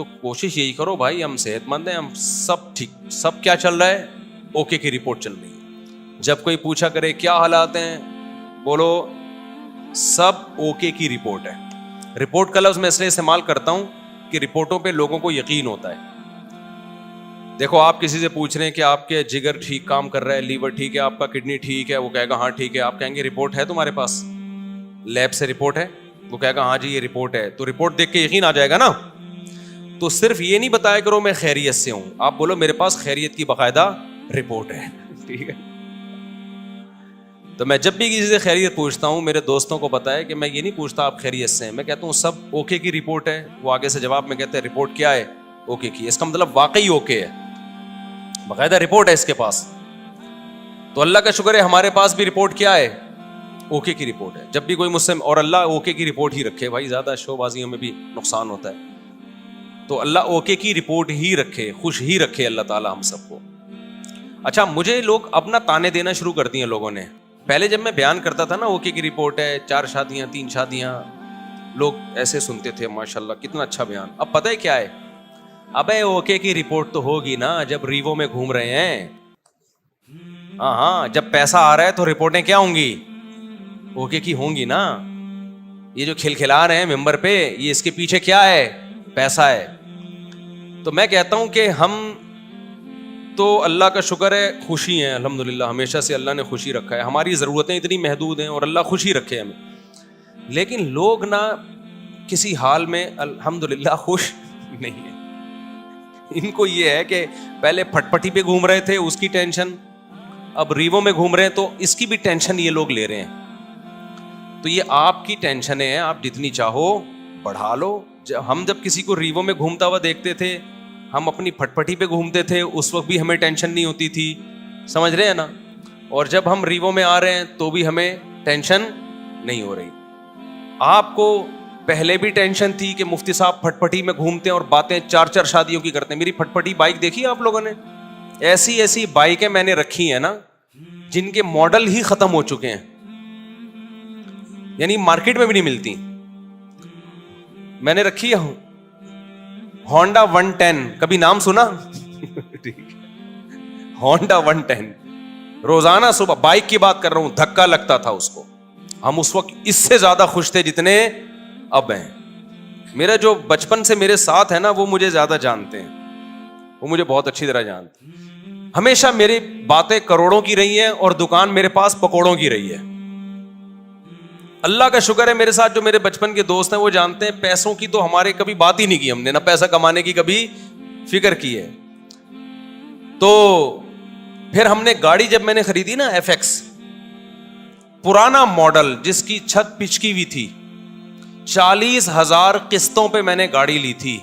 تو کوشش یہی کرو بھائی, ہم صحت مند ہیں, ہم سب ٹھیک, سب کیا چل رہا ہے, اوکے کی رپورٹ چل رہی ہے. جب کوئی پوچھا کرے کیا حالات ہیں, بولو سب اوکے کی رپورٹ ہے. رپورٹ کا لفظ میں اس لیے استعمال کرتا ہوں کہ رپورٹوں پہ لوگوں کو یقین ہوتا ہے. دیکھو آپ کسی سے پوچھ رہے ہیں کہ آپ کے جگر ٹھیک کام کر رہا ہے, لیور ٹھیک ہے, آپ کا کڈنی ٹھیک ہے, وہ کہے گا ہاں ٹھیک ہے. آپ کہیں گے رپورٹ ہے تمہارے پاس, لیب سے رپورٹ ہے, وہ کہے گا ہاں جی یہ رپورٹ ہے. تو رپورٹ دیکھ کے یقین آ جائے گا نا. تو صرف یہ نہیں بتایا کرو میں خیریت سے ہوں, آپ بولو میرے پاس خیریت کی باقاعدہ رپورٹ ہے. ٹھیک ہے. تو میں جب بھی کسی سے خیریت پوچھتا ہوں, میرے دوستوں کو پتا ہے کہ میں یہ نہیں پوچھتا آپ خیریت سے ہیں, میں کہتا ہوں سب اوکے کی رپورٹ ہے. وہ آگے سے جواب میں کہتے ہیں رپورٹ کیا ہے, اوکے کی. اس کا مطلب واقعی اوکے ہے, باقاعدہ رپورٹ ہے اس کے پاس. تو اللہ کا شکر ہے ہمارے پاس بھی رپورٹ کیا ہے, اوکے کی رپورٹ ہے. جب بھی کوئی مجھ سے, اور اللہ اوکے کی رپورٹ ہی رکھے بھائی, زیادہ شو بازیوں میں بھی نقصان ہوتا ہے. تو اللہ اوکے کی رپورٹ ہی رکھے, خوش ہی رکھے اللہ تعالیٰ ہم سب کو. اچھا, مجھے لوگ اپنا تانے دینا شروع کر دیے لوگوں نے. پہلے جب میں بیان کرتا تھا نا اوکے کی رپورٹ ہے, 4 شادیاں 3 شادیاں, لوگ ایسے سنتے تھے ماشاءاللہ کتنا اچھا بیان. اب پتہ ہے کیا ہے, ابے اوکے کی رپورٹ تو ہوگی نا جب ریوو میں گھوم رہے ہیں. ہاں, جب پیسہ آ رہا ہے تو رپورٹیں کیا ہوں گی, اوکے کی ہوں گی نا. یہ جو کھلکھلا رہے ہیں ممبر پہ, یہ اس کے پیچھے کیا ہے, پیسہ ہے. تو میں کہتا ہوں کہ ہم تو اللہ کا شکر ہے خوشی ہیں الحمدللہ, ہمیشہ سے اللہ نے خوشی رکھا ہے. ہماری ضرورتیں اتنی محدود ہیں اور اللہ خوشی رکھے ہمیں. لیکن لوگ نا کسی حال میں الحمدللہ خوش نہیں ہیں. ان کو یہ ہے کہ پہلے پھٹ پٹی پہ گھوم رہے تھے اس کی ٹینشن, اب ریوو میں گھوم رہے ہیں تو اس کی بھی ٹینشن یہ لوگ لے رہے ہیں. تو یہ آپ کی ٹینشنیں ہیں, آپ جتنی چاہو بڑھا لو. ہم جب کسی کو ریوو میں گھومتا ہوا دیکھتے تھے, ہم اپنی پھٹ پٹی پہ گھومتے تھے, اس وقت بھی ہمیں ٹینشن نہیں ہوتی تھی, سمجھ رہے ہیں نا. اور جب ہم ریوو میں آ رہے ہیں تو بھی ہمیں ٹینشن نہیں ہو رہی. آپ کو پہلے بھی ٹینشن تھی کہ مفتی صاحب پھٹ پٹی میں گھومتے ہیں اور باتیں 4 شادیوں کی کرتے ہیں. میری پھٹ پٹی بائک دیکھی آپ لوگوں نے, ایسی ایسی بائکیں میں نے رکھی ہیں نا جن کے ماڈل ہی ختم ہو چکے ہیں, یعنی مارکیٹ میں بھی نہیں ملتی. میں نے رکھی ہے ہونڈا 110, کبھی نام سنا؟ ہونڈا 110 روزانہ صبح, بائک کی بات کر رہا ہوں, دھکا لگتا تھا اس کو. ہم اس وقت اس سے زیادہ خوش تھے جتنے اب ہیں. میرا جو بچپن سے میرے ساتھ ہے نا وہ مجھے زیادہ جانتے ہیں, وہ مجھے بہت اچھی طرح جانتے ہیں. ہمیشہ میری باتیں کروڑوں کی رہی ہیں اور دکان میرے پاس پکوڑوں کی رہی ہے. اللہ کا شکر ہے میرے ساتھ جو میرے بچپن کے دوست ہیں وہ جانتے ہیں پیسوں کی تو ہمارے کبھی بات ہی نہیں کی ہم نے, نہ پیسہ کمانے کی کبھی فکر کی ہے. تو پھر ہم نے گاڑی جب میں نے خریدی نا FX, پرانا ماڈل جس کی چھت پچکی ہوئی تھی, 40,000 قسطوں پہ میں نے گاڑی لی تھی.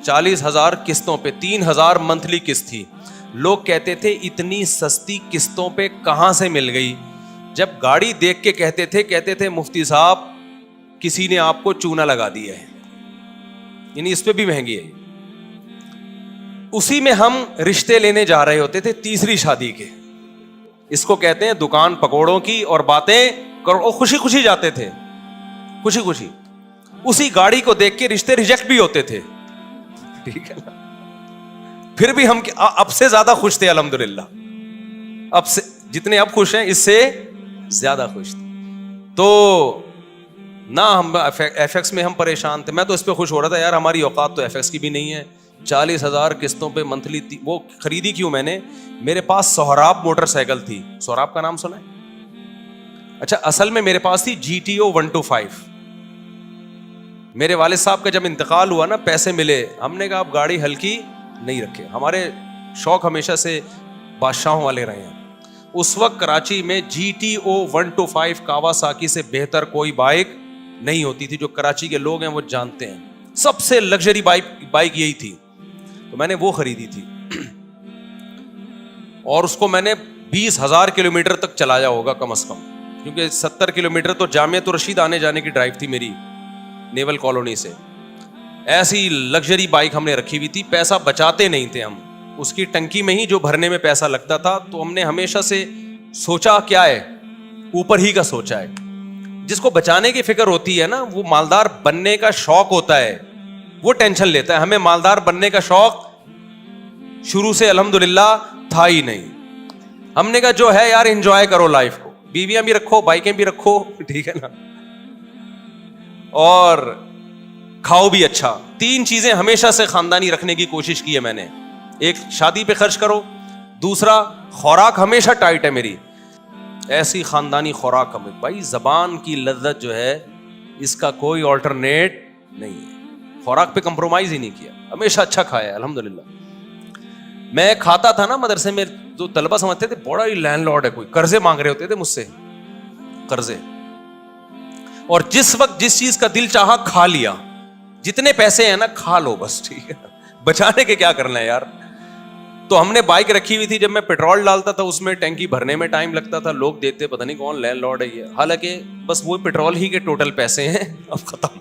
40,000 قسطوں پہ, 3,000 منتھلی قسط تھی. لوگ کہتے تھے اتنی سستی قسطوں پہ کہاں سے مل گئی. جب گاڑی دیکھ کے کہتے تھے مفتی صاحب کسی نے آپ کو چونا لگا دیا ہے, یعنی اس پہ بھی مہنگی ہے. اسی میں ہم رشتے لینے جا رہے ہوتے تھے 3ری شادی کے. اس کو کہتے ہیں دکان پکوڑوں کی اور باتیں کرو. خوشی خوشی جاتے تھے, خوشی خوشی. اسی گاڑی کو دیکھ کے رشتے ریجیکٹ بھی ہوتے تھے, ٹھیک ہے نا. پھر بھی ہم اب سے زیادہ خوش تھے الحمدللہ. اب سے جتنے اب خوش ہیں اس سے زیادہ خوش تھے. تو نہ ہم FX میں ہم پریشان تھے. میں تو اس پہ خوش ہو رہا تھا یار ہماری اوقات تو FX کی بھی نہیں ہے. 40,000 قسطوں پہ منتھلی. وہ خریدی کیوں میں نے, میرے پاس سہراب موٹر سائیکل تھی. سہراب کا نام سنا ہے؟ اچھا, اصل میں میرے پاس تھی GTO 125. میرے والد صاحب کا جب انتقال ہوا نا, پیسے ملے, ہم نے کہا اب گاڑی ہلکی نہیں رکھے. ہمارے شوق ہمیشہ سے بادشاہوں والے رہے ہیں. اس وقت کراچی میں GTO 125 کاواساکی سے بہتر کوئی بائک نہیں ہوتی تھی. جو کراچی کے لوگ ہیں وہ جانتے ہیں, سب سے لگژری بائک یہی تھی. تو میں نے وہ خریدی تھی اور اس کو میں نے 20,000 کلومیٹر تک چلایا ہوگا کم از کم, کیونکہ 70 کلومیٹر تو جامعۃ الرشید آنے جانے کی ڈرائیو تھی میری نیول کالونی سے. ایسی لگژری بائک ہم نے رکھی ہوئی تھی. پیسہ بچاتے نہیں تھے ہم, اس کی ٹنکی میں ہی جو بھرنے میں پیسہ لگتا تھا. تو ہم نے ہمیشہ سے سوچا کیا ہے, اوپر ہی کا سوچا ہے. جس کو بچانے کی فکر ہوتی ہے نا وہ مالدار بننے کا شوق ہوتا ہے. وہ ٹینشن لیتا ہے. ہمیں مالدار بننے کا شوق شروع سے الحمدللہ تھا ہی نہیں. ہم نے کہا جو ہے یار انجوائے کرو لائف کو, بیویاں بھی رکھو, بائکیں بھی رکھو, ٹھیک ہے نا, اور کھاؤ بھی اچھا. 3 چیزیں ہمیشہ سے خاندانی رکھنے کی کوشش کی ہے میں نے. ایک, شادی پہ خرچ کرو. دوسرا, خوراک ہمیشہ ٹائٹ ہے میری, ایسی خاندانی خوراک ہمیں. بھائی زبان کی لذت جو ہے اس کا کوئی آلٹرنیٹ نہیں ہے. خوراک پہ کمپرومائز ہی نہیں کیا, ہمیشہ اچھا کھایا الحمدللہ. میں کھاتا تھا نا مدرسے میں, جو طلبہ سمجھتے تھے بڑا ہی لینڈ لارڈ ہے, کوئی قرضے مانگ رہے ہوتے تھے مجھ سے, قرضے. اور جس وقت جس چیز کا دل چاہا کھا لیا. جتنے پیسے ہیں نا کھا لو بس, ٹھیک ہے, بچانے کے کیا کرنا ہے یار. تو ہم نے بائک رکھی ہوئی تھی, جب میں پیٹرول ڈالتا تھا اس میں ٹینکی بھرنے میں ٹائم لگتا تھا, لوگ دیتے پتہ نہیں کون لینڈ لارڈ ہے یہ, حالانکہ بس وہ پیٹرول ہی کے ٹوٹل پیسے ہیں, اب ختم.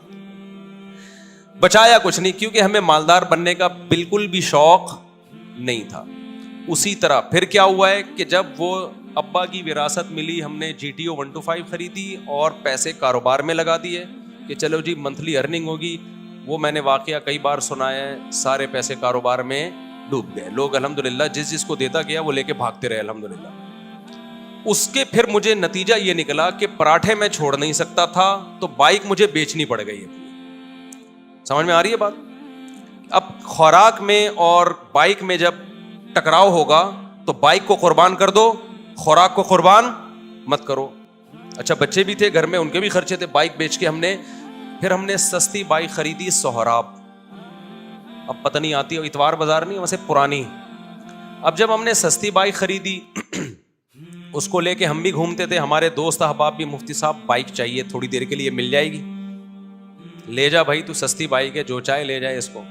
بچایا کچھ نہیں, کیونکہ ہمیں مالدار بننے کا بالکل بھی شوق نہیں تھا. اسی طرح پھر کیا ہوا ہے کہ جب وہ ابا کی وراثت ملی, ہم نے GTO 125 خریدی اور پیسے کاروبار میں لگا دیے کہ چلو جی منتھلی ارننگ ہوگی. وہ میں نے واقعہ کئی بار سنایا ہے, سارے پیسے کاروبار میں ڈوب گئے. لوگ الحمدللہ جس کو دیتا گیا وہ لے کے بھاگتے رہے الحمدللہ. اس کے پھر مجھے نتیجہ یہ نکلا کہ پراٹھے میں چھوڑ نہیں سکتا تھا, تو بائک مجھے بیچنی پڑ گئی. سمجھ میں آ رہی ہے بات؟ اب خوراک میں اور بائک میں جب ٹکراؤ ہوگا تو بائک کو قربان کر دو, خوراک کو قربان مت کرو. اچھا بچے بھی تھے گھر میں, ان کے بھی خرچے تھے. بائک بیچ کے پھر ہم نے سستی بائک خریدی سہراب. اب پتہ نہیں آتی, اتوار بازار نہیں ویسے پرانی. اب جب ہم نے سستی بائک خریدی اس کو لے کے ہم بھی گھومتے تھے. ہمارے دوست احباب بھی, مفتی صاحب بائک چاہیے تھوڑی دیر کے لیے, مل جائے گی, لے جا بھائی تو سستی بائک ہے, جو چاہے لے جائے اس کو.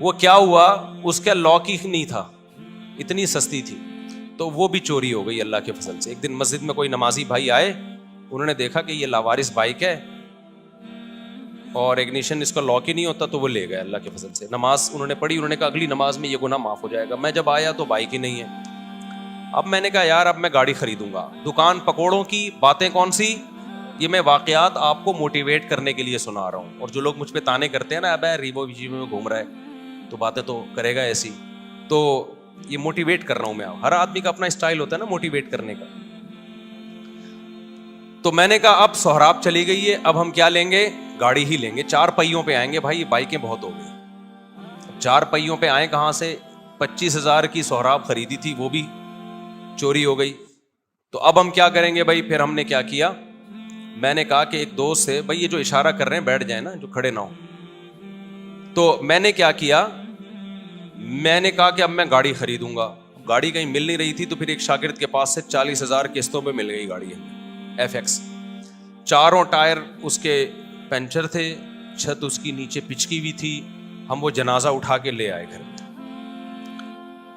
وہ کیا ہوا, اس کا لاک ہی نہیں تھا, اتنی سستی تھی, تو وہ بھی چوری ہو گئی اللہ کے فضل سے. ایک دن مسجد میں کوئی نمازی بھائی آئے, انہوں نے دیکھا کہ یہ لاوارث بائک ہے اور ایگنیشن اس کا لاک ہی نہیں ہوتا, تو وہ لے گئے اللہ کے فضل سے. نماز انہوں نے پڑھی, انہوں نے کہا اگلی نماز میں یہ گناہ معاف ہو جائے گا. میں جب آیا تو بائک ہی نہیں ہے. اب میں نے کہا یار اب میں گاڑی خریدوں گا. دکان پکوڑوں کی باتیں کون سی, یہ میں واقعات آپ کو موٹیویٹ کرنے کے لیے سنا رہا ہوں. اور جو لوگ مجھ پہ تانے کرتے ہیں نا, اب ریبو میں گھوم رہا ہے تو باتیں تو کرے گا ایسی, تو یہ موٹیویٹ کر رہا ہوں میں. ہر آدمی کا اپنا اسٹائل ہوتا ہے نا موٹیویٹ کرنے کا. تو میں نے کہا اب سہراب چلی گئی ہے, اب ہم کیا لیں گے, گاڑی ہی لیں گے. 4 پہیوں پہ آئیں گے بھائی, بائکیں بہت ہو گئی. 4 پہیوں پہ آئیں کہاں سے, 25,000 کی سہراب خریدی تھی, وہ بھی چوری ہو گئی. تو اب ہم کیا کریں گے بھائی. پھر ہم نے کیا کیا, میں نے کہا کہ ایک دوست سے, بھائی یہ جو اشارہ کر رہے ہیں بیٹھ جائیں نا, جو کھڑے نہ ہو. تو میں نے کیا کیا, میں نے کہا کہ اب میں گاڑی خریدوں گا. گاڑی کہیں مل نہیں رہی تھی, تو پھر ایک شاگرد کے پاس سے 40,000 قسطوں پہ مل گئی گاڑی FX. 4 ٹائر اس کے پنچر تھے, چھت اس کی نیچے پچکی ہوئی تھی. ہم وہ جنازہ اٹھا کے لے آئے گھر میں.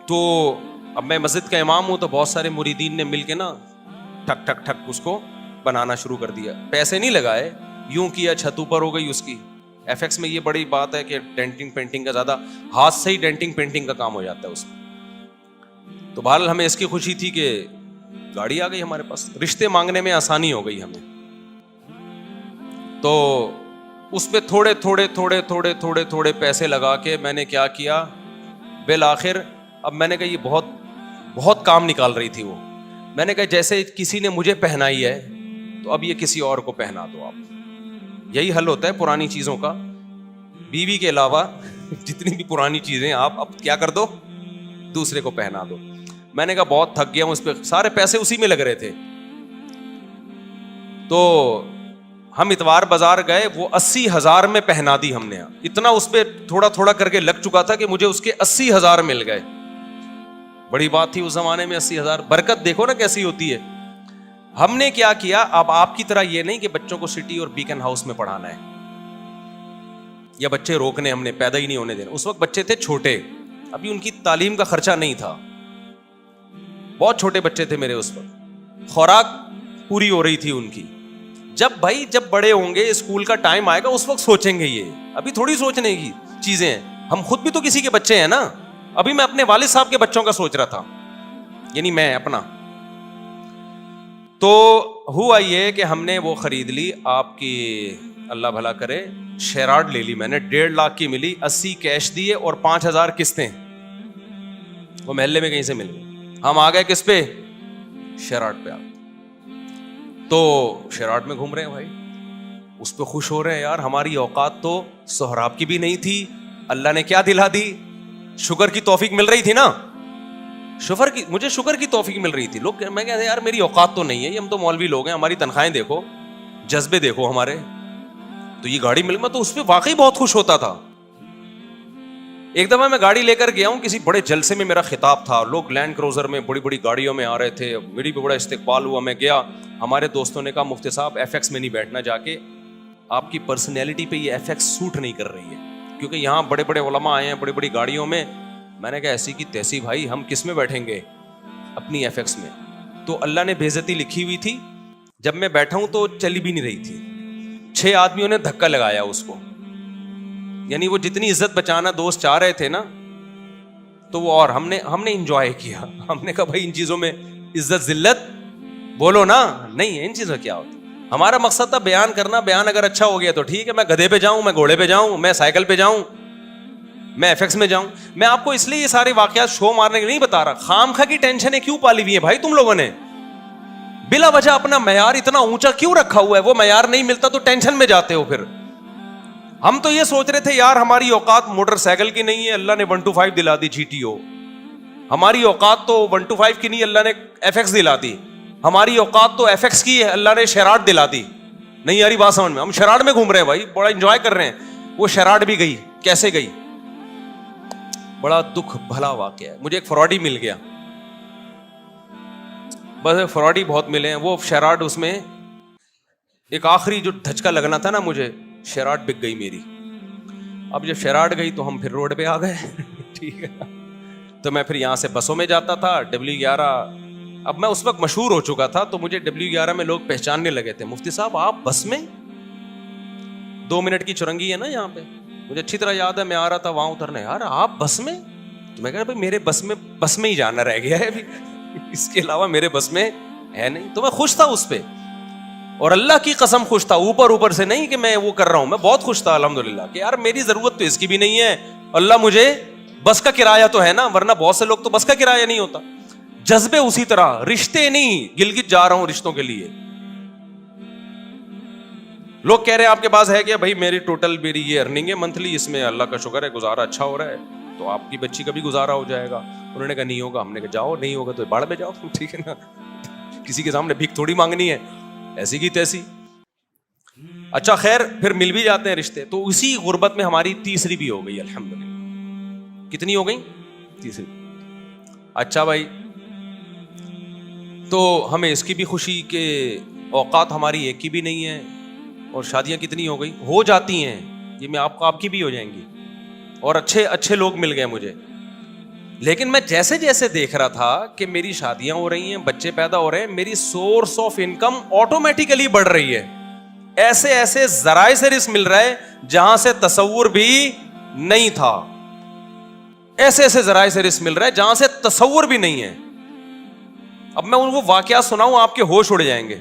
تو اب میں مسجد کا امام ہوں, تو بہت سارے مریدین نے مل کے نا ٹھک ٹھک ٹھک اس کو بنانا شروع کر دیا. پیسے نہیں لگائے, یوں کیا, چھت اوپر ہو گئی اس کی. FX میں یہ بڑی بات ہے کہ ڈینٹنگ پینٹنگ کا زیادہ, ہاتھ سے ہی ڈینٹنگ پینٹنگ کا کام ہو جاتا ہے اس میں. تو بہرحال ہمیں اس کی خوشی تھی کہ گاڑی آ گئی ہمارے پاس, رشتے مانگنے میں آسانی ہو گئی ہمیں. تو اس پہ تھوڑے تھوڑے تھوڑے تھوڑے تھوڑے تھوڑے پیسے لگا کے میں نے کیا کیا, بالآخر اب میں نے کہا یہ بہت بہت کام نکال رہی تھی وہ. میں نے کہا جیسے کسی نے مجھے پہنائی ہے تو اب یہ کسی اور کو پہنا دو آپ. یہی حل ہوتا ہے پرانی چیزوں کا. بیوی کے علاوہ جتنی بھی پرانی چیزیں آپ اب کیا کر دو, دوسرے کو پہنا دو. میں نے کہا بہت تھک گیا ہوں اس پہ, سارے پیسے اسی میں لگ رہے تھے. تو ہم اتوار بازار گئے, وہ 80,000 میں پہنا دی ہم نے. اتنا اس پہ تھوڑا تھوڑا کر کے لگ چکا تھا کہ مجھے اس کے 80,000 مل گئے. بڑی بات تھی اس زمانے میں 80,000. برکت دیکھو نا کیسی ہوتی ہے. ہم نے کیا کیا, اب آپ کی طرح یہ نہیں کہ بچوں کو سٹی اور بیکن ہاؤس میں پڑھانا ہے یا بچے روکنے, ہم نے پیدا ہی نہیں ہونے دینا. اس وقت بچے تھے چھوٹے, ابھی ان کی تعلیم کا خرچہ نہیں تھا, بہت چھوٹے بچے تھے میرے اس وقت. خوراک پوری ہو رہی تھی ان کی. جب بڑے ہوں گے, اسکول کا ٹائم آئے گا, اس وقت سوچیں گے. یہ ابھی تھوڑی سوچنے کی چیزیں ہیں. ہم خود بھی تو کسی کے بچے ہیں نا. ابھی میں اپنے والد صاحب کے بچوں کا سوچ رہا تھا, یعنی میں اپنا. تو ہوا یہ کہ ہم نے وہ خرید لی آپ کی اللہ بھلا کرے, شیراڈ لے لی میں نے, 1.5 لاکھ کی ملی, 80 کیش دیے اور 5,000 قسطیں, وہ محلے میں کہیں سے مل گئی. ہم آ گئے کس پہ, شیراڈ پہ. تو شیراڈ میں گھوم رہے ہیں بھائی, اس پہ خوش ہو رہے ہیں یار, ہماری اوقات تو سہراب کی بھی نہیں تھی, اللہ نے کیا دلا دی, شکر کی توفیق مل رہی تھی نا, مجھے شکر کی توفیق مل رہی تھی. لوگ میں کہتے ہیں یار میری اوقات تو نہیں ہے, ہم تو مولوی لوگ ہیں, ہماری تنخواہیں دیکھو, جذبے دیکھو ہمارے, تو یہ گاڑی مل, میں تو اس پہ واقعی بہت خوش ہوتا تھا. ایک دفعہ میں گاڑی لے کر گیا ہوں, کسی بڑے جلسے میں میرا خطاب تھا, لوگ لینڈ کروزر میں بڑی بڑی گاڑیوں میں آ رہے تھے, میری بھی بڑا استقبال ہوا. میں گیا, ہمارے دوستوں نے کہا مفتی صاحب ایف ایکس میں نہیں بیٹھنا, جا کے آپ کی پرسنالٹی پہ یہ ایف ایکس سوٹ نہیں کر رہی ہے, کیونکہ یہاں بڑے بڑے علماء آئے ہیں بڑی بڑی گاڑیوں میں. میں نے کہا ایسی کی تیسی بھائی, ہم کس میں بیٹھیں گے, اپنی ایف ایکس میں. تو اللہ نے بے عزتی لکھی ہوئی تھی, جب میں بیٹھا ہوں تو چلی بھی نہیں رہی تھی, 6 آدمیوں نے دھکا لگایا اس کو, یعنی وہ جتنی عزت بچانا دوست چاہ رہے تھے نا, تو وہ, اور ہم نے انجوائے کیا. ہم نے کہا بھائی ان چیزوں میں عزت ذلت بولو نا, نہیں ہے ان چیزوں کیا ہوتا. ہمارا مقصد تھا بیان کرنا, بیان اگر اچھا ہو گیا تو ٹھیک ہے, میں گدھے پہ جاؤں, میں گھوڑے پہ جاؤں, میں سائیکل پہ جاؤں, میں ایف ایکس میں جاؤں. میں آپ کو اس لیے یہ سارے واقعات شو مارنے کے نہیں بتا رہا, خام خواہ کی ٹینشنیں کیوں پالی ہوئی ہیں بھائی تم لوگوں نے, بلا وجہ اپنا معیار اتنا اونچا کیوں رکھا ہوا ہے, وہ معیار نہیں ملتا تو ٹینشن میں جاتے ہو. پھر ہم تو یہ سوچ رہے تھے یار ہماری اوقات موٹر سائیکل کی نہیں ہے, اللہ نے 125 دلا دی GTO. ہماری اوقات تو 125 کی نہیں, اللہ نے ایف ایکس دلا دی. ہماری اوقات تو ایف ایکس کی ہے, اللہ نے شیراڈ دلا دی. نہیں یاری بات سمجھ میں, ہم شیراڈ میں گھوم رہے ہیں بھائی, بڑا انجوائے کر رہے ہیں. وہ شیراڈ بھی گئی, کیسے گئی, بڑا دکھ بھلا واقعہ ہے. مجھے ایک فراڈی مل گیا, بس فراڈی بہت ملے ہیں. وہ شیراڈ, اس میں ایک آخری جو دھچکا لگنا تھا نا مجھے, شیراڈ بک گئی میری. اب جب شیراڈ گئی تو ہم پھر روڈ پہ آ گئے. ٹھیک ہے, تو میں پھر یہاں سے بسوں میں جاتا تھا, W11. اب میں اس وقت مشہور ہو چکا تھا, تو مجھے W11 میں لوگ پہچاننے لگے تھے, مفتی صاحب آپ بس میں, 2 منٹ کی چرنگی ہے نا یہاں پہ, مجھے اچھی طرح یاد ہے, میں آ رہا تھا وہاں اترنے, یار آپ بس میں, تو میں کہا بھائی میرے بس میں ہی جانا رہ گیا ہے ابھی, اس کے علاوہ میرے بس میں ہے نہیں. تو میں خوش تھا اس پہ, اور اللہ کی قسم خوش تھا, اوپر سے نہیں کہ میں وہ کر رہا ہوں, میں بہت خوش تھا الحمدللہ کہ یار میری ضرورت تو اس کی بھی نہیں ہے, اللہ مجھے بس کا کرایہ تو ہے نا, ورنہ بہت سے لوگ تو بس کا کرایہ نہیں ہوتا. جذبے اسی طرح, رشتے نہیں, گلگت جا رہا ہوں رشتوں کے لیے. لوگ کہہ رہے ہیں آپ کے پاس ہے کیا, بھائی میری ٹوٹل میری یہ ارننگ ہے منتھلی, اس میں اللہ کا شکر ہے گزارا اچھا ہو رہا ہے, تو آپ کی بچی کا بھی گزارا ہو جائے گا. انہوں نے کہا نہیں ہوگا. ہم نے کہا جاؤ, نہیں ہوگا تو باڑ میں جاؤ. ٹھیک ہے نا, کسی کے سامنے بھیک تھوڑی مانگنی ہے, ایسی کی تیسی. اچھا خیر, پھر مل بھی جاتے ہیں رشتے. تو اسی غربت میں ہماری تیسری بھی ہو گئی الحمدللہ. کتنی ہو گئی, تیسری. اچھا بھائی, تو ہمیں اس کی بھی خوشی کہ اوقات ہماری ایک کی بھی نہیں ہے, اور شادیاں کتنی ہو گئی, ہو جاتی ہیں یہ, میں آپ کی بھی ہو جائیں گی, اور اچھے لوگ مل گئے مجھے. لیکن میں جیسے جیسے دیکھ رہا تھا کہ میری شادیاں ہو رہی ہیں, بچے پیدا ہو رہے ہیں, میری سورس آف انکم آٹومیٹیکلی بڑھ رہی ہے. ایسے ذرائع سے رزق مل رہا ہے جہاں سے تصور بھی نہیں تھا, ایسے ذرائع سے رزق مل رہا ہے جہاں سے تصور بھی نہیں ہے. اب میں ان کو واقعات سناؤں آپ کے ہوش اڑ جائیں گے,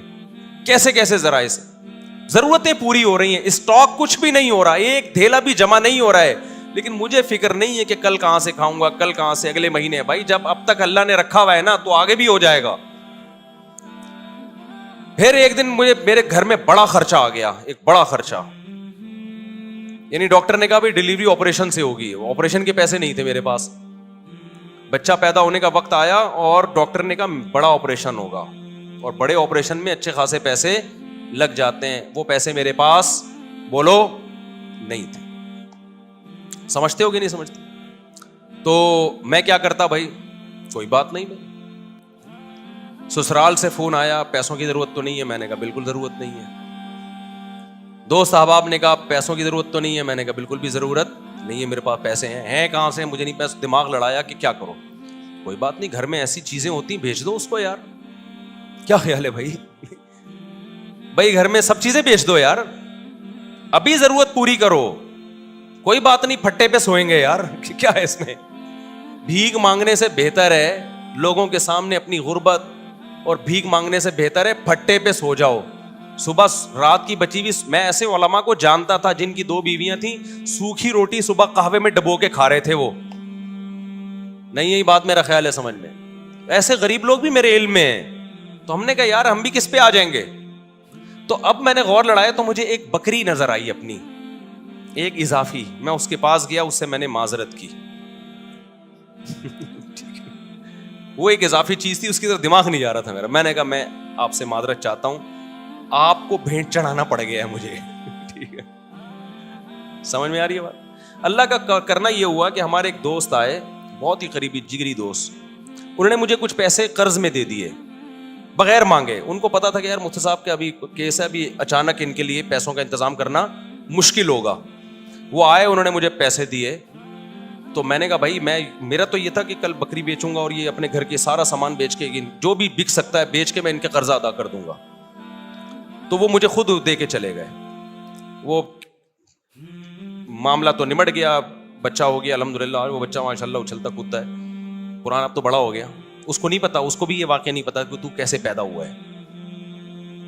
کیسے ذرائع سے ضرورتیں پوری ہو رہی ہیں, اسٹاک کچھ بھی نہیں ہو رہا, ایک دھیلا بھی جمع نہیں ہو رہا ہے, لیکن مجھے فکر نہیں ہے کہ کل کہاں سے کھاؤں گا, کل کہاں سے, اگلے مہینے. بھائی جب اب تک اللہ نے رکھا ہوا ہے نا, تو آگے بھی ہو جائے گا. پھر ایک دن مجھے میرے گھر میں بڑا خرچہ آ گیا, ایک بڑا خرچہ, یعنی ڈاکٹر نے کہا بھائی ڈلیوری آپریشن سے ہوگی, آپریشن کے پیسے نہیں تھے میرے پاس. بچہ پیدا ہونے کا وقت آیا اور ڈاکٹر نے کہا بڑا آپریشن ہوگا, اور بڑے آپریشن میں اچھے خاصے پیسے لگ جاتے ہیں. وہ پیسے میرے پاس بولو نہیں تھے. سمجھتے ہو کہ نہیں سمجھتے؟ تو میں کیا کرتا بھائی, کوئی بات نہیں. میں سسرال سے فون آیا, پیسوں کی ضرورت تو نہیں ہے, میں نے کہا بالکل ضرورت نہیں ہے. دوست احباب نے کہا پیسوں کی ضرورت تو نہیں ہے, میں نے کہا بالکل بھی ضرورت نہیں ہے, میرے پاس پیسے ہیں کہاں سے, مجھے نہیں. پیسے دماغ لڑایا کہ کیا کرو, کوئی بات نہیں, گھر میں ایسی چیزیں ہوتی ہیں بھیج دو اس کو یار. کیا خیال ہے بھائی, بھائی گھر میں سب چیزیں بیچ دو یار, ابھی ضرورت پوری کرو, کوئی بات نہیں, پھٹے پہ سوئیں گے یار, کیا ہے اس میں. بھیک مانگنے سے بہتر ہے لوگوں کے سامنے اپنی غربت, اور بھیک مانگنے سے بہتر ہے پھٹے پہ سو جاؤ. صبح رات کی بچی ہوئی, میں ایسے علماء کو جانتا تھا جن کی 2 بیویاں تھیں, سوکھی روٹی صبح قہوے میں ڈبو کے کھا رہے تھے وہ. نہیں یہی بات میرا خیال ہے سمجھ میں. ایسے غریب لوگ بھی میرے علم میں ہیں. تو ہم نے کہا یار ہم بھی کس پہ آ جائیں گے. تو اب میں نے غور لڑایا تو مجھے ایک بکری نظر آئی اپنی, ایک اضافی. میں اس کے پاس گیا, اس سے میں نے معذرت کی. وہ ایک اضافی چیز تھی, اس کی طرف دماغ نہیں جا رہا تھا میرا. میں نے کہا میں آپ سے معذرت چاہتا ہوں, آپ کو بھیٹ چڑھانا پڑ گیا ہے مجھے. ٹھیک ہے, سمجھ میں آ رہی ہے بات. اللہ کا کرنا یہ ہوا کہ ہمارے ایک دوست آئے, بہت ہی قریبی جگری دوست. انہوں نے مجھے کچھ پیسے قرض میں دے دیے بغیر مانگے. ان کو پتا تھا کہ یار مفتی صاحب کے ابھی کیس ہے, ابھی اچانک ان کے لیے پیسوں کا انتظام کرنا مشکل ہوگا. وہ آئے, انہوں نے مجھے پیسے دیے. تو میں نے کہا بھائی میرا تو یہ تھا کہ کل بکری بیچوں گا اور یہ اپنے گھر کے سارا سامان بیچ کے, جو بھی بک سکتا ہے بیچ کے میں ان کے قرضہ ادا کر دوں گا. تو وہ مجھے خود دے کے چلے گئے. وہ معاملہ تو نمٹ گیا, بچہ ہو گیا الحمدللہ. وہ بچہ ماشاء اللہ اچھلتا کودتا ہے, قرآن اب تو بڑا ہو گیا. اس کو نہیں پتا, اس کو بھی یہ واقعہ نہیں پتا کہ تو کیسے پیدا ہوا ہے.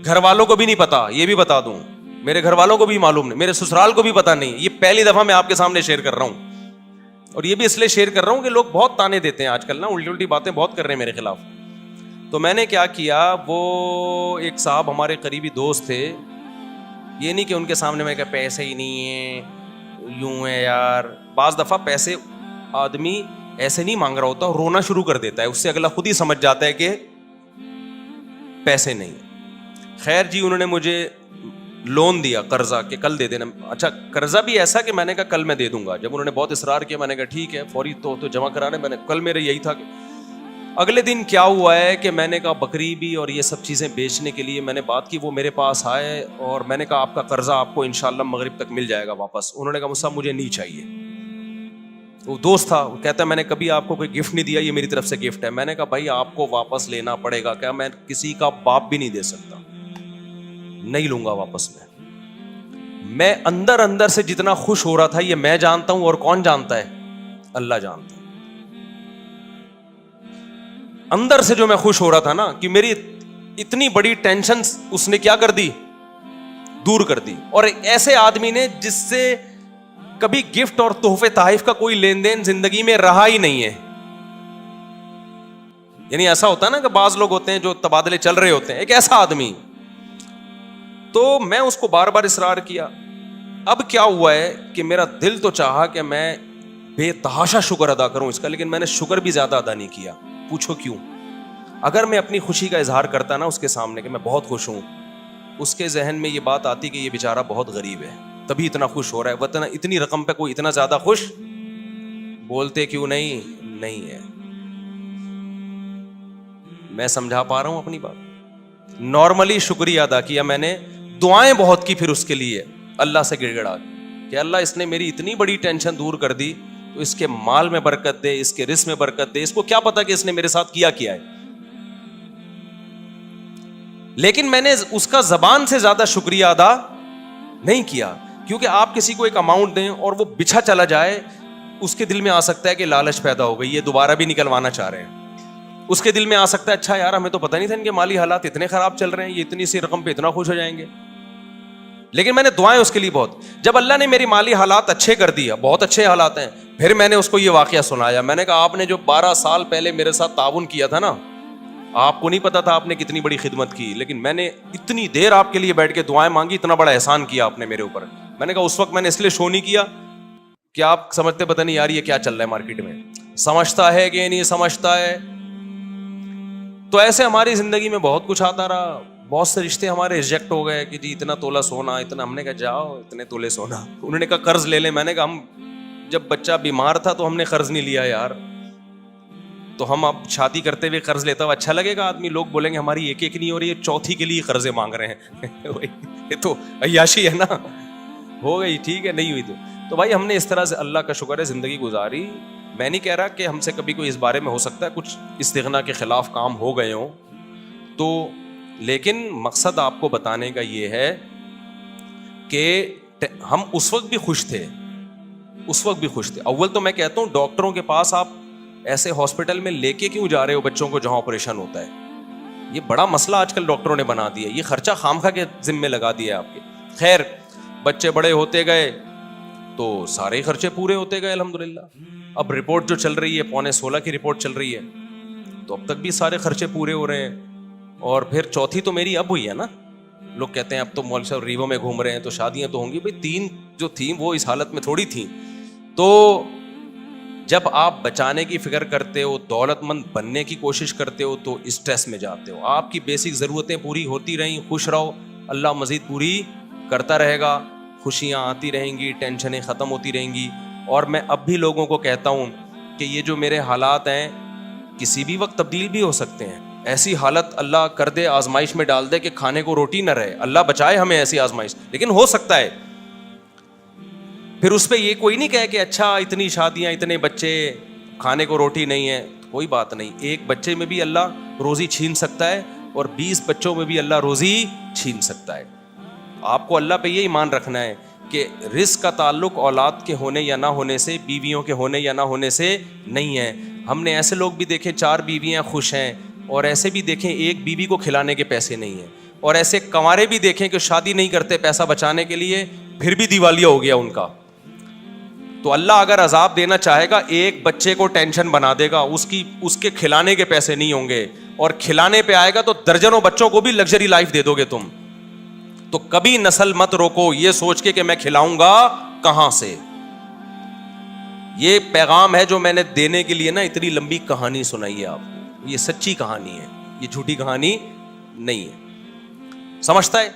گھر والوں کو بھی نہیں پتا, یہ بھی بتا دوں, میرے گھر والوں کو بھی معلوم نہیں, میرے سسرال کو بھی پتا نہیں. یہ پہلی دفعہ میں آپ کے سامنے شیئر کر رہا ہوں. اور یہ بھی اس لیے شیئر کر رہا ہوں کہ لوگ بہت تانے دیتے ہیں آج کل نا, الٹی الٹی باتیں بہت کر رہے ہیں میرے خلاف. تو میں نے کیا کیا, وہ ایک صاحب ہمارے قریبی دوست تھے. یہ نہیں کہ ان کے سامنے میں کہا پیسے ہی نہیں ہیں, یوں ہے یار. بعض دفعہ پیسے آدمی ایسے نہیں مانگ رہا ہوتا, رونا شروع کر دیتا ہے, اس سے اگلا خود ہی سمجھ جاتا ہے کہ پیسے نہیں. خیر جی, انہوں نے مجھے لون دیا قرضہ کہ کل دے دینا. اچھا قرضہ بھی ایسا کہ میں نے کہا کل میں دے دوں گا. جب انہوں نے بہت اصرار کیا میں نے کہا ٹھیک ہے, فوری تو جمع کرانے. میں نے کل میرے یہی تھا کہ اگلے دن کیا ہوا ہے کہ میں نے کہا بکری بھی اور یہ سب چیزیں بیچنے کے لیے میں نے بات کی. وہ میرے پاس آئے اور میں نے کہا آپ کا قرضہ آپ کو انشاءاللہ مغرب تک مل جائے گا واپس. انہوں نے کہا مصعب مجھے نہیں چاہیے. وہ دوست تھا, وہ کہتا ہے میں نے کبھی آپ کو کوئی گفٹ نہیں دیا, یہ میری طرف سے گفٹ ہے. میں نے کہا بھائی آپ کو واپس لینا پڑے گا. کیا میں کسی کا باپ بھی نہیں دے سکتا, نہیں لوں گا واپس. میں اندر اندر سے جتنا خوش ہو رہا تھا یہ میں جانتا ہوں, اور کون جانتا ہے, اللہ جانتا ہے. اندر سے جو میں خوش ہو رہا تھا نا کہ میری اتنی بڑی ٹینشن اس نے کیا کر دی, دور کر دی. اور ایسے آدمی نے جس سے کبھی گفٹ اور تحفے تحائف کا کوئی لین دین زندگی میں رہا ہی نہیں ہے. یعنی ایسا ہوتا ہے نا کہ بعض لوگ ہوتے ہیں جو تبادلے چل رہے ہوتے ہیں, ایک ایسا آدمی. تو میں اس کو بار بار اصرار کیا. اب کیا ہوا ہے کہ میرا دل تو چاہا کہ میں بے تحاشا شکر ادا کروں اس کا, لیکن میں نے شکر بھی زیادہ ادا نہیں کیا. پوچھو کیوں؟ اگر میں اپنی خوشی کا اظہار کرتا نا اس کے سامنے کہ میں بہت خوش ہوں, اس کے ذہن میں یہ بات آتی کہ یہ بیچارہ بہت غریب ہے تبھی اتنا خوش ہو رہا ہے, ورنہ اتنی رقم پہ کوئی اتنا زیادہ خوش بولتے کیوں نہیں ہے. میں سمجھا پا رہا ہوں اپنی بات. نارملی شکریہ ادا کیا میں نے, دعائیں بہت کی پھر اس کے لیے اللہ سے گڑ گڑا کہ اللہ اس نے میری اتنی بڑی ٹینشن دور کر دی, تو اس کے مال میں برکت دے, اس کے رزق میں برکت دے. اس کو کیا پتا کہ اس نے میرے ساتھ کیا ہے, لیکن میں نے اس کا زبان سے زیادہ شکریہ ادا نہیں کیا. کیونکہ آپ کسی کو ایک اماؤنٹ دیں اور وہ بچھا چلا جائے, اس کے دل میں آ سکتا ہے کہ لالچ پیدا ہو گئی, یہ دوبارہ بھی نکلوانا چاہ رہے ہیں. اس کے دل میں آ سکتا ہے اچھا یار ہمیں تو پتہ نہیں تھا ان کے مالی حالات اتنے خراب چل رہے ہیں, یہ اتنی سی رقم پہ اتنا خوش ہو جائیں گے. لیکن میں نے دعائیں اس کے لیے بہت. جب اللہ نے میری مالی حالات اچھے کر دیا, بہت اچھے حالات ہیں, پھر میں نے اس کو یہ واقعہ سنایا. میں نے کہا آپ نے جو 12 سال پہلے میرے ساتھ تعاون کیا تھا نا, آپ کو نہیں پتا تھا آپ نے کتنی بڑی خدمت کی, لیکن میں نے اتنی دیر آپ کے لیے بیٹھ کے دعائیں مانگی, اتنا بڑا احسان کیا آپ نے میرے اوپر. میں نے کہا اس وقت میں نے اس لیے شو نہیں کیا کہ آپ سمجھتے پتہ نہیں یار یہ کیا چل رہا ہے مارکیٹ میں, سمجھتا ہے کہ نہیں سمجھتا ہے. تو ایسے ہماری زندگی میں بہت کچھ آتا رہا. بہت سے رشتے ہمارے ریجیکٹ ہو گئے کہ جی اتنا تولہ سونا, اتنا. ہم نے کہا جاؤ اتنے تولے سونا. انہوں نے کہا قرض لے لیں. میں نے کہا ہم جب بچہ بیمار تھا تو ہم نے قرض نہیں لیا یار, تو ہم اب شادی کرتے ہوئے قرض لیتا ہوا اچھا لگے گا آدمی. لوگ بولیں گے ہماری ایک نہیں ہو رہی ہے, چوتھی کے لیے قرضے مانگ رہے ہیں. یہ تو عیاشی ہے نا. ہو گئی ٹھیک ہے, نہیں ہوئی تو بھائی ہم نے اس طرح سے اللہ کا شکر ہے زندگی گزاری. میں نہیں کہہ رہا کہ ہم سے کبھی کوئی اس بارے میں ہو سکتا ہے کچھ استغنا کے خلاف کام ہو گئے ہوں تو, لیکن مقصد آپ کو بتانے کا یہ ہے کہ ہم اس وقت بھی خوش تھے, اس وقت بھی خوش تھے. اول تو میں کہتا ہوں ڈاکٹروں کے پاس آپ ایسے ہاسپٹل میں لے کے کیوں جا رہے ہو بچوں کو جہاں آپریشن ہوتا ہے, یہ بڑا مسئلہ آج کل ڈاکٹروں نے بنا دیا, یہ خرچہ خامخواہ کے ذمے لگا دیا آپ کے. خیر بچے بڑے ہوتے گئے تو سارے خرچے پورے ہوتے گئے الحمدللہ. اب رپورٹ جو چل رہی ہے 15.16 کی رپورٹ چل رہی ہے, تو اب تک بھی سارے خرچے پورے ہو رہے ہیں. اور پھر چوتھی تو میری اب ہوئی ہے نا. لوگ کہتے ہیں اب تو مولوی صاحب ریوو میں گھوم رہے ہیں تو شادیاں تو ہوں گی. بھائی 3 جو تھیں وہ اس حالت میں تھوڑی تھیں. تو جب آپ بچانے کی فکر کرتے ہو, دولت مند بننے کی کوشش کرتے ہو, تو اسٹریس میں جاتے ہو. آپ کی بیسک ضرورتیں پوری ہوتی رہیں, خوش رہو, اللہ مزید پوری کرتا رہے گا, خوشیاں آتی رہیں گی, ٹینشنیں ختم ہوتی رہیں گی. اور میں اب بھی لوگوں کو کہتا ہوں کہ یہ جو میرے حالات ہیں کسی بھی وقت تبدیل بھی ہو سکتے ہیں. ایسی حالت اللہ کر دے, آزمائش میں ڈال دے کہ کھانے کو روٹی نہ رہے, اللہ بچائے ہمیں ایسی آزمائش, لیکن ہو سکتا ہے. پھر اس پہ یہ کوئی نہیں کہے کہ اچھا اتنی شادیاں, اتنے بچے, کھانے کو روٹی نہیں ہے. کوئی بات نہیں, ایک بچے میں بھی اللہ روزی چھین سکتا ہے اور 20 بچوں میں بھی اللہ روزی چھین سکتا ہے. آپ کو اللہ پہ یہ ایمان رکھنا ہے کہ رزق کا تعلق اولاد کے ہونے یا نہ ہونے سے, بیویوں کے ہونے یا نہ ہونے سے نہیں ہے. ہم نے ایسے لوگ بھی دیکھے 4 بیویاں خوش ہیں, اور ایسے بھی دیکھیں ایک بیوی کو کھلانے کے پیسے نہیں ہیں, اور ایسے کنوارے بھی دیکھیں کہ شادی نہیں کرتے پیسہ بچانے کے لیے, پھر بھی دیوالیہ ہو گیا ان کا. تو اللہ اگر عذاب دینا چاہے گا, ایک بچے کو ٹینشن بنا دے گا, اس کے کھلانے کے پیسے نہیں ہوں گے, اور کھلانے پہ آئے گا تو درجنوں بچوں کو بھی لگژری لائف دے دو گے تم. تو کبھی نسل مت روکو یہ سوچ کے کہ میں کھلاؤں گا کہاں سے. یہ پیغام ہے جو میں نے دینے کے لیے نا اتنی لمبی کہانی سنائی ہے آپ کو. یہ سچی کہانی ہے, یہ جھوٹی کہانی نہیں ہے. سمجھتا ہے؟